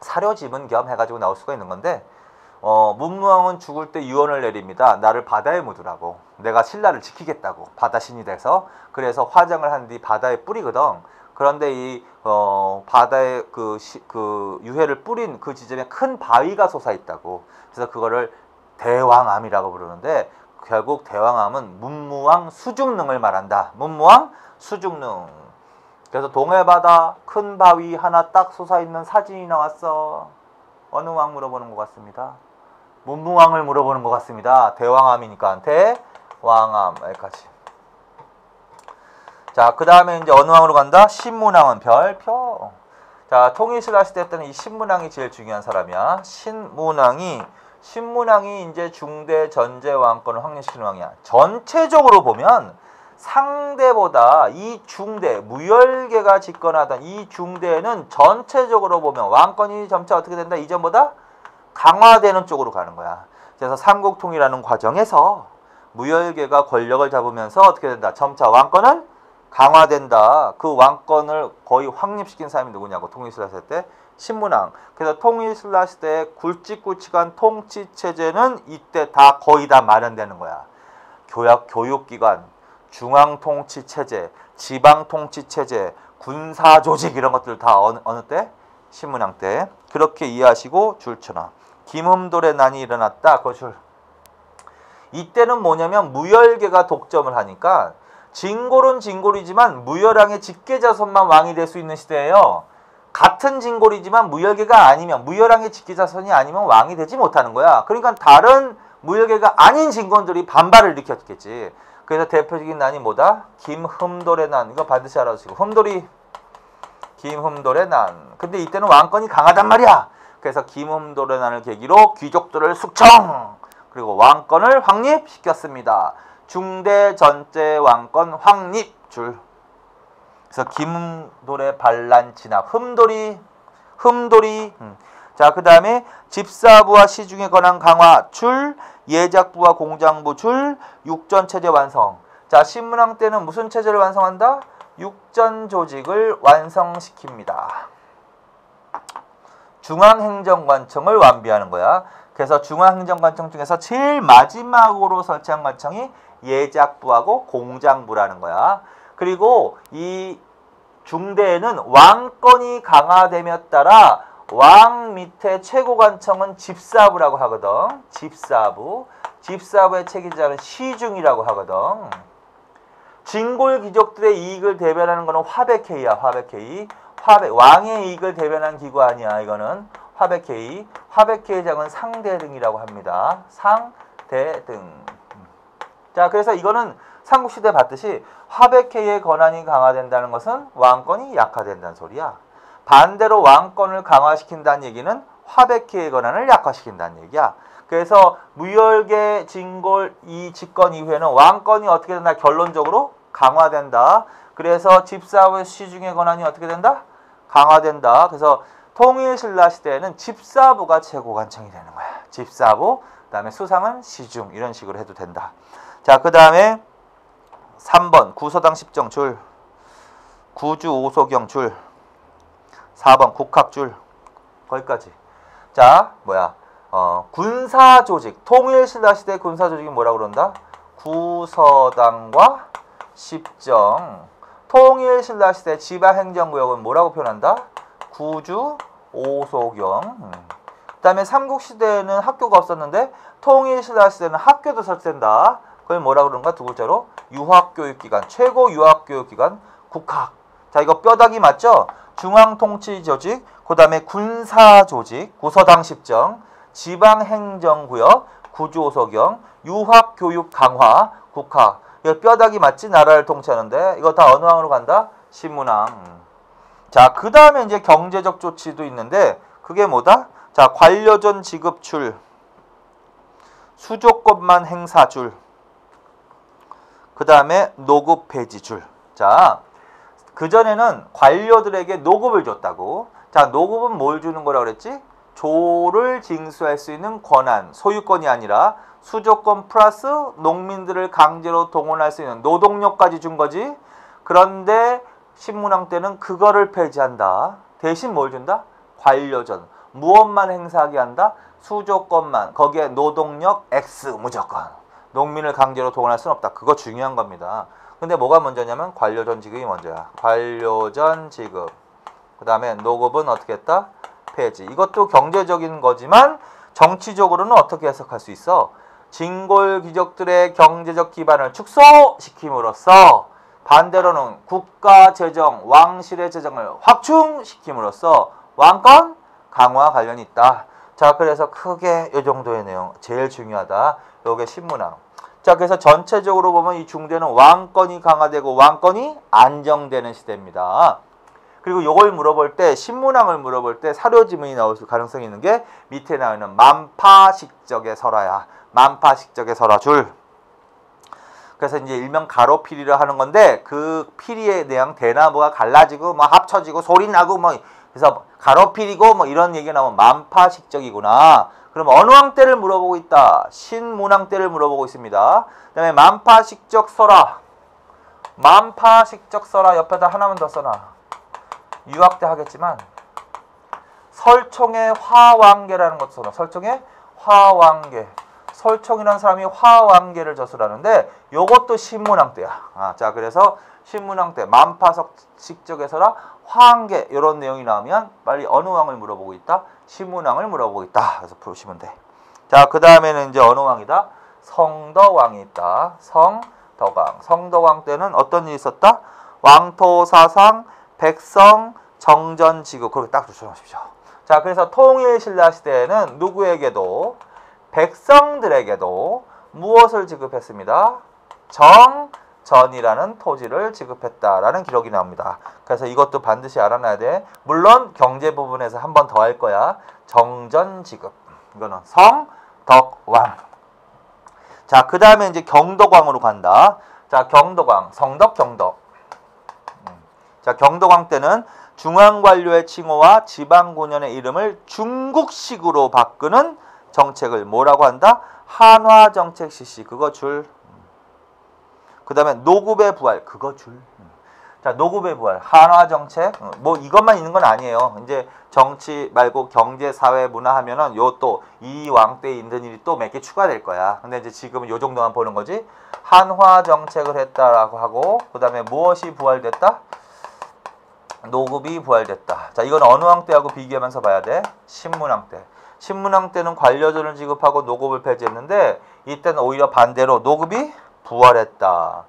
S1: 사료 지문 겸 해가지고 나올 수가 있는 건데 문무왕은 죽을 때 유언을 내립니다. 나를 바다에 묻으라고. 내가 신라를 지키겠다고. 바다신이 돼서. 그래서 화장을 한 뒤 바다에 뿌리거든. 그런데 이 바다에 그 유해를 뿌린 그 지점에 큰 바위가 솟아 있다고. 그래서 그거를 대왕암이라고 부르는데 결국 대왕암은 문무왕 수중능을 말한다. 문무왕 수중능. 그래서 동해바다 큰 바위 하나 딱 솟아있는 사진이 나왔어. 어느 왕 물어보는 것 같습니다. 문무왕을 물어보는 것 같습니다. 대왕암이니까 대왕암 여기까지. 자, 그 다음에 이제 어느 왕으로 간다? 신문왕은 별표. 자, 통일신라 시대 때는 이 신문왕이 제일 중요한 사람이야. 신문왕이 이제 중대 전제 왕권을 확립시키는 왕이야. 전체적으로 보면 상대보다 이 중대, 무열계가 집권하던 이 중대는 전체적으로 보면 왕권이 점차 어떻게 된다? 이전보다 강화되는 쪽으로 가는 거야. 그래서 삼국통일하는 과정에서 무열계가 권력을 잡으면서 어떻게 된다? 점차 왕권은 강화된다. 그 왕권을 거의 확립시킨 사람이 누구냐고. 통일신라 시대 때 신문왕. 그래서 통일신라 시대의 굵직굵직한 통치체제는 이때 다 거의 다 마련되는 거야. 교육기관, 중앙통치체제, 지방통치체제, 군사조직 이런 것들 다 어느 때? 신문왕 때. 그렇게 이해하시고 줄 쳐놔. 김흠돌의 난이 일어났다. 그 줄. 이때는 뭐냐면 무열계가 독점을 하니까 진골은 진골이지만 무열왕의 직계자손만 왕이 될 수 있는 시대예요. 같은 진골이지만 무열계가 아니면 무열왕의 직계자손이 아니면 왕이 되지 못하는 거야. 그러니까 다른 무열계가 아닌 진골들이 반발을 일으켰겠지. 그래서 대표적인 난이 뭐다? 김흠돌의 난. 이거 반드시 알아두시고. 김흠돌의 난. 근데 이때는 왕권이 강하단 말이야. 그래서 김흠돌의 난을 계기로 귀족들을 숙청! 그리고 왕권을 확립시켰습니다. 중대 전제 왕권 확립 줄. 그래서 김흠돌의 반란 진압. 흠돌이. 자, 그 다음에 집사부와 시중의 권한 강화 줄. 예작부와 공장부 줄. 육전체제 완성. 자, 신문왕 때는 무슨 체제를 완성한다? 육전조직을 완성시킵니다. 중앙행정관청을 완비하는 거야. 그래서 중앙행정관청 중에서 제일 마지막으로 설치한 관청이 예작부하고 공장부라는 거야. 그리고 이 중대에는 왕권이 강화됨에 따라 왕 밑에 최고관청은 집사부라고 하거든. 집사부의 책임자는 시중이라고 하거든. 진골 귀족들의 이익을 대변하는 거는 화백회의야. 왕의 이익을 대변하는 기구 아니야. 이거는 화백회의. 화백회의장은 상대등이라고 합니다. 상대등. 자, 그래서 이거는 삼국시대 봤듯이 화백회의의 권한이 강화된다는 것은 왕권이 약화된다는 소리야. 반대로 왕권을 강화시킨다는 얘기는 화백회의의 권한을 약화시킨다는 얘기야. 그래서 무열계 진골 이 집권 이후에는 왕권이 어떻게 된다? 결론적으로 강화된다. 그래서 집사부 시중의 권한이 어떻게 된다? 강화된다. 그래서 통일신라 시대에는 집사부가 최고관청이 되는 거야. 집사부, 그 다음에 수상은 시중 이런 식으로 해도 된다. 자, 그 다음에 3번 구서당 십정 줄, 구주 오소경 줄, 4번 국학 줄, 거기까지. 자, 군사조직, 통일신라 시대 군사조직이 뭐라고 그런다? 구서당과 십정. 통일신라 시대 지방행정구역은 뭐라고 표현한다? 구주 오소경. 그 다음에 삼국시대에는 학교가 없었는데 통일신라 시대는 학교도 설치된다. 그걸 뭐라고 그런가? 두 글자로 유학교육기관, 최고 유학교육기관 국학. 자, 이거 뼈다귀 맞죠? 중앙통치조직, 그 다음에 군사조직, 구서당 십정, 지방행정구역, 구주오소경, 유학교육 강화, 국학. 이거 뼈다귀 맞지? 나라를 통치하는데 이거 다 어느 왕으로 간다? 신문왕. 자, 그 다음에 이제 경제적 조치도 있는데 그게 뭐다? 자, 관료전 지급 줄, 수조권만 행사 줄, 그 다음에 노급 폐지 줄. 자, 그전에는 관료들에게 노급을 줬다고. 자, 노급은 뭘 주는 거라고 그랬지? 조를 징수할 수 있는 권한, 소유권이 아니라 수조권 플러스 농민들을 강제로 동원할 수 있는 노동력까지 준 거지. 그런데 신문왕 때는 그거를 폐지한다. 대신 뭘 준다? 관료전. 무엇만 행사하게 한다? 수조권만. 거기에 노동력 X 무조건. 농민을 강제로 동원할 수는 없다. 그거 중요한 겁니다. 근데 뭐가 먼저냐면 관료전 지급이 먼저야. 관료전 지급. 그 다음에 노급은 어떻게 했다? 폐지. 이것도 경제적인 거지만 정치적으로는 어떻게 해석할 수 있어? 진골 귀족들의 경제적 기반을 축소시킴으로써 반대로는 국가 재정, 왕실의 재정을 확충시킴으로써 왕권 강화 관련이 있다. 자, 그래서 크게 이 정도의 내용 제일 중요하다. 요게 신문왕. 자, 그래서 전체적으로 보면 이 중대는 왕권이 강화되고 왕권이 안정되는 시대입니다. 그리고 요걸 물어볼 때, 신문왕을 물어볼 때 사료지문이 나올 가능성이 있는 게 밑에 나오는 만파식적의 설화야. 만파식적의 설화 줄. 그래서 이제 일명 가로피리를 하는 건데 그 피리에 대한 대나무가 갈라지고 뭐 합쳐지고 소리 나고 뭐 그래서 가로피리고 뭐 이런 얘기가 나오면 만파식적이구나. 그럼 어느 왕 때를 물어보고 있다? 신문왕 때를 물어보고 있습니다. 그 다음에 만파식적 설화. 만파식적 설화 옆에다 하나만 더 써놔. 유학 때 하겠지만 설총의 화왕계라는 것도 써놔. 설총의 화왕계. 설총이라는 사람이 화왕계를 저술하는데 요것도 신문왕 때야. 자, 그래서 신문왕 때 만파식적에서라 화왕계 이런 내용이 나오면 빨리 어느 왕을 물어보고 있다? 신문왕을 물어보고 있다. 그래서 보시면 돼. 자, 그 다음에는 이제 어느 왕이다? 성덕왕이 있다. 성덕왕. 성덕왕 때는 어떤 일이 있었다? 왕토사상, 백성, 정전지구. 그렇게 딱 조심하십시오. 자, 그래서 통일신라 시대에는 누구에게도 백성들에게도 무엇을 지급했습니다? 정전이라는 토지를 지급했다라는 기록이 나옵니다. 그래서 이것도 반드시 알아놔야 돼. 물론 경제 부분에서 한 번 더 할 거야. 정전 지급. 이거는 성덕왕. 자, 그 다음에 이제 경덕왕으로 간다. 자, 경덕왕. 성덕, 경덕. 자, 경덕왕 때는 중앙관료의 칭호와 지방군현의 이름을 중국식으로 바꾸는 정책을 뭐라고 한다? 한화정책 실시. 그거 줄. 그 다음에 노급의 부활. 그거 줄. 자, 노급의 부활. 한화정책. 뭐 이것만 있는 건 아니에요. 이제 정치 말고 경제, 사회, 문화 하면은 요 또 이 왕 때 있는 일이 또 몇 개 추가될 거야. 근데 이제 지금은 요 정도만 보는 거지. 한화정책을 했다라고 하고 그 다음에 무엇이 부활됐다? 노급이 부활됐다. 자, 이건 어느 왕 때하고 비교하면서 봐야 돼? 신문왕 때. 신문왕 때는 관료전을 지급하고 노급을 폐지했는데 이때는 오히려 반대로 노급이 부활했다.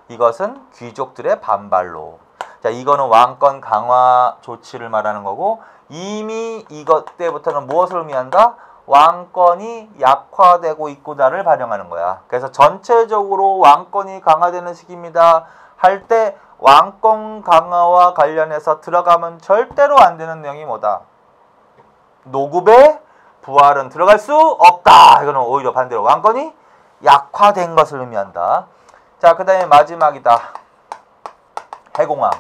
S1: 이것은 귀족들의 반발로. 자, 이거는 왕권 강화 조치를 말하는 거고 이미 이것 때부터는 무엇을 의미한다? 왕권이 약화되고 있구나를 반영하는 거야. 그래서 전체적으로 왕권이 강화되는 시기입니다. 할 때 왕권 강화와 관련해서 들어가면 절대로 안 되는 내용이 뭐다? 노급의 부활은 들어갈 수 없다. 이거는 오히려 반대로 왕권이 약화된 것을 의미한다. 자, 그 다음에 마지막이다. 해공왕.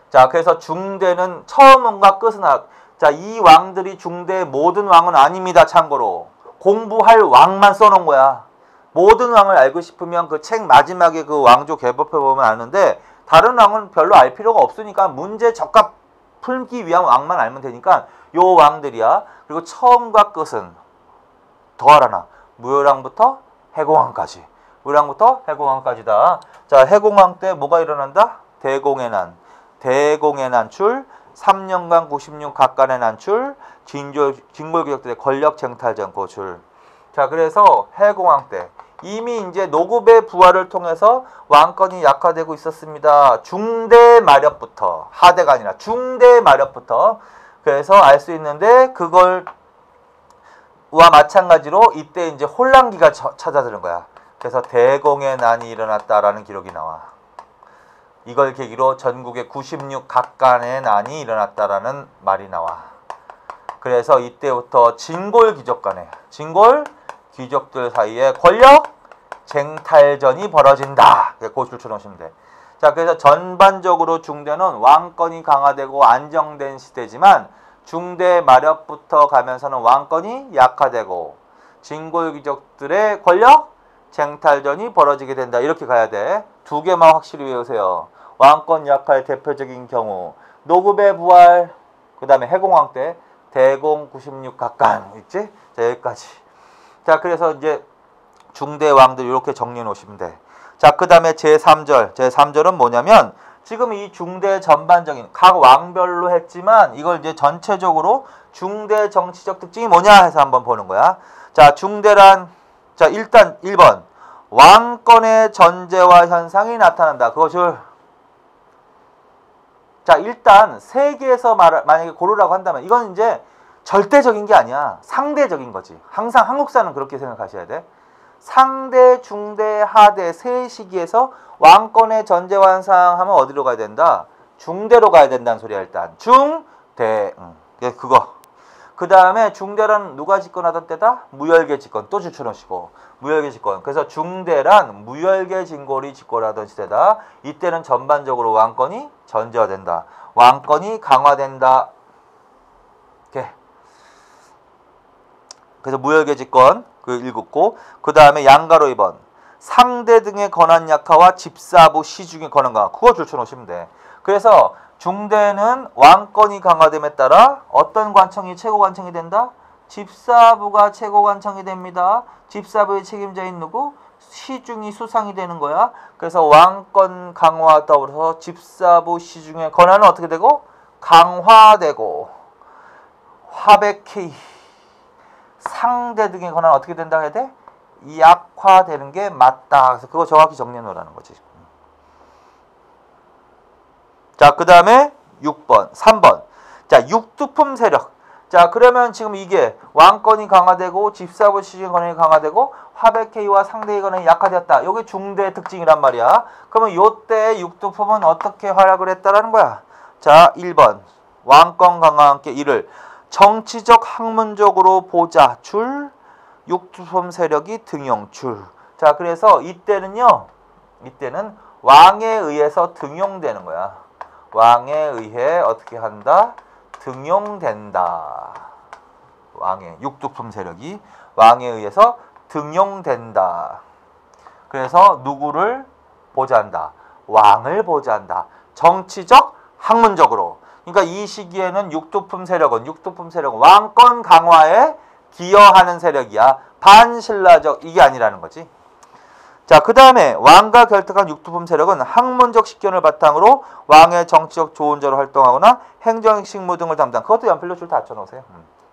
S1: 자, 그래서 중대는 처음과 끝은 자, 이 왕들이 중대의 모든 왕은 아닙니다. 참고로. 공부할 왕만 써놓은 거야. 모든 왕을 알고 싶으면 그 책 마지막에 그 왕조 개법해 보면 아는데 다른 왕은 별로 알 필요가 없으니까 문제 적합 풀기 위한 왕만 알면 되니까 요 왕들이야. 그리고 처음과 끝은 더 알아놔. 무효왕부터 해공왕까지. 무효왕부터 해공왕까지다. 자, 해공왕 때 뭐가 일어난다? 대공의 난. 대공의 난출, 3년간 96 각간의 난출, 진골귀족들의 권력 쟁탈전 고출. 자, 그래서 해공왕 때 이미 이제 노급의 부활을 통해서 왕권이 약화되고 있었습니다. 중대 마렵부터, 하대가 아니라 중대 마렵부터. 그래서 알 수 있는데 그걸 와 마찬가지로 이때 이제 혼란기가 찾아드는 거야. 그래서 대공의 난이 일어났다라는 기록이 나와. 이걸 계기로 전국에 96 각간의 난이 일어났다라는 말이 나와. 그래서 이때부터 진골 귀족 간에 진골 귀족들 사이에 권력 쟁탈전이 벌어진다. 고출 쳐놓으시면 돼. 자, 그래서 전반적으로 중대는 왕권이 강화되고 안정된 시대지만 중대 마렵부터 가면서는 왕권이 약화되고 진골귀족들의 권력 쟁탈전이 벌어지게 된다. 이렇게 가야 돼. 두 개만 확실히 외우세요. 왕권 약화의 대표적인 경우 노급의 부활, 그 다음에 해공왕 때 대공 96각간 있지? 자, 여기까지. 자, 그래서 이제 중대 왕들 이렇게 정리해 놓으시면 돼. 자, 그 다음에 제3절. 제3절은 뭐냐면 지금 이 중대 전반적인 각 왕별로 했지만 이걸 이제 전체적으로 중대 정치적 특징이 뭐냐 해서 한번 보는 거야. 자, 중대란 자, 일단 1번 왕권의 전제와 현상이 나타난다. 그것을 자, 일단 세계에서 만약에 고르라고 한다면 이건 이제 절대적인 게 아니야. 상대적인 거지. 항상 한국사는 그렇게 생각하셔야 돼. 상대, 중대, 하대 세 시기에서 왕권의 전제와 현상 하면 어디로 가야 된다? 중대로 가야 된다는 소리야. 일단 중대. 그거. 그 다음에 중대란 누가 집권하던 때다? 무열계 집권. 또 줄쳐놓으시고 무열계 집권. 그래서 중대란 무열계 진골이 집권하던 시대다. 이때는 전반적으로 왕권이 전제화된다. 왕권이 강화된다. 이렇게. 그래서 무열계 집권 그 읽었고, 그 다음에 양가로 2번 상대 등의 권한 약화와 집사부 시중의 권한 강화. 그거 줄쳐놓으시면 돼. 그래서 중대는 왕권이 강화됨에 따라 어떤 관청이 최고관청이 된다? 집사부가 최고관청이 됩니다. 집사부의 책임자인 누구? 시중이 수상이 되는 거야. 그래서 왕권 강화와 더불어서 집사부 시중의 권한은 어떻게 되고? 강화되고 화백희 상대 등의 권한은 어떻게 된다 해야 돼? 약화되는 게 맞다. 그래서 그거 정확히 정리해 놓으라는 거지. 자, 그 다음에 6번, 3번. 자, 육두품 세력. 자, 그러면 지금 이게 왕권이 강화되고 집사부 시중의 권한이 강화되고 화백회의와 상대의 권한이 약화되었다. 이게 중대의 특징이란 말이야. 그러면 요때 육두품은 어떻게 활약을 했다라는 거야? 자, 1번. 왕권 강화와 함께 이를 정치적 학문적으로 보자 줄 육두품 세력이 등용줄. 자, 그래서 이때는요. 이때는 왕에 의해서 등용되는 거야. 왕에 의해 어떻게 한다? 등용된다. 왕의 육두품 세력이 왕에 의해서 등용된다. 그래서 누구를 보좌한다? 왕을 보좌한다. 정치적, 학문적으로. 그러니까 이 시기에는 육두품 세력은 왕권 강화에 기여하는 세력이야. 반신라적 이게 아니라는 거지. 자, 그 다음에 왕과 결탁한 육두품 세력은 학문적 식견을 바탕으로 왕의 정치적 조언자로 활동하거나 행정 식무 등을 담당. 그것도 연필로 줄 다 합쳐놓으세요.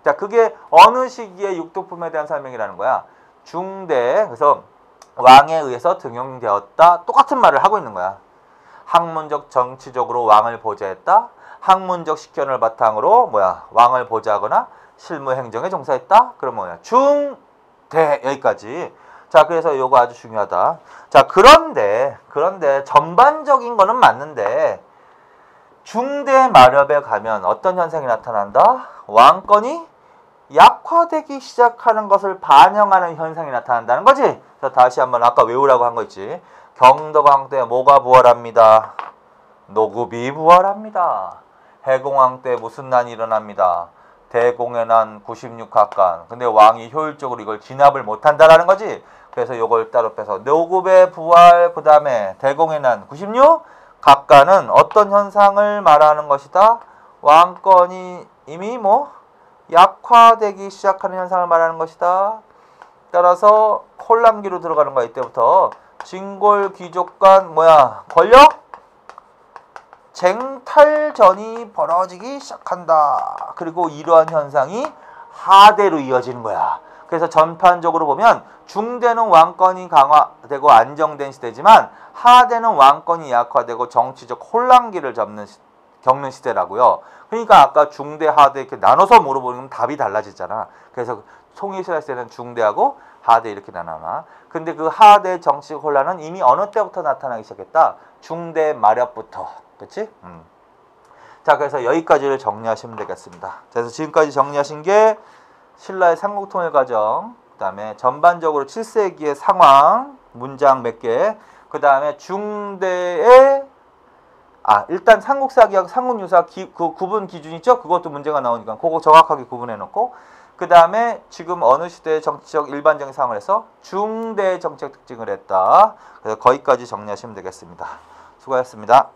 S1: 자, 그게 어느 시기에 육두품에 대한 설명이라는 거야. 중대. 그래서 왕에 의해서 등용되었다. 똑같은 말을 하고 있는 거야. 학문적 정치적으로 왕을 보좌했다. 학문적 식견을 바탕으로 왕을 보좌하거나 실무 행정에 종사했다. 그럼 뭐야? 중대. 여기까지. 자, 그래서 요거 아주 중요하다. 자, 그런데 전반적인 거는 맞는데 중대 마렵에 가면 어떤 현상이 나타난다? 왕권이 약화되기 시작하는 것을 반영하는 현상이 나타난다는 거지. 그래서 다시 한번 아까 외우라고 한 거 있지. 경덕왕 때 뭐가 부활합니다? 노급이 부활합니다. 해공왕 때 무슨 난이 일어납니다? 대공의 난 96각간. 근데 왕이 효율적으로 이걸 진압을 못한다라는 거지. 그래서 요걸 따로 빼서 노급의 부활, 그 다음에 대공의 난 96각간은 어떤 현상을 말하는 것이다? 왕권이 이미 약화되기 시작하는 현상을 말하는 것이다. 따라서 콜람기로 들어가는 거야. 이때부터 진골 귀족 간 권력 쟁탈전이 벌어지기 시작한다. 그리고 이러한 현상이 하대로 이어지는 거야. 그래서 전반적으로 보면 중대는 왕권이 강화되고 안정된 시대지만 하대는 왕권이 약화되고 정치적 혼란기를 겪는 시대라고요. 그러니까 아까 중대, 하대 이렇게 나눠서 물어보면 답이 달라지잖아. 그래서 통일신라 시대는 중대하고 하대 이렇게 나눠나. 근데 그 하대 정치적 혼란은 이미 어느 때부터 나타나기 시작했다? 중대 마렵부터. 그렇지? 자, 그래서 여기까지를 정리하시면 되겠습니다. 그래서 지금까지 정리하신 게 신라의 삼국통일 과정, 그 다음에 전반적으로 7세기의 상황, 문장 몇 개, 그 다음에 중대의 일단 삼국사기하고 삼국유사 그 구분 기준 있죠? 그것도 문제가 나오니까 그거 정확하게 구분해 놓고, 그 다음에 지금 어느 시대의 정치적 일반적인 상황을 해서 중대 정치적 특징을 했다. 그래서 거기까지 정리하시면 되겠습니다. 수고하셨습니다.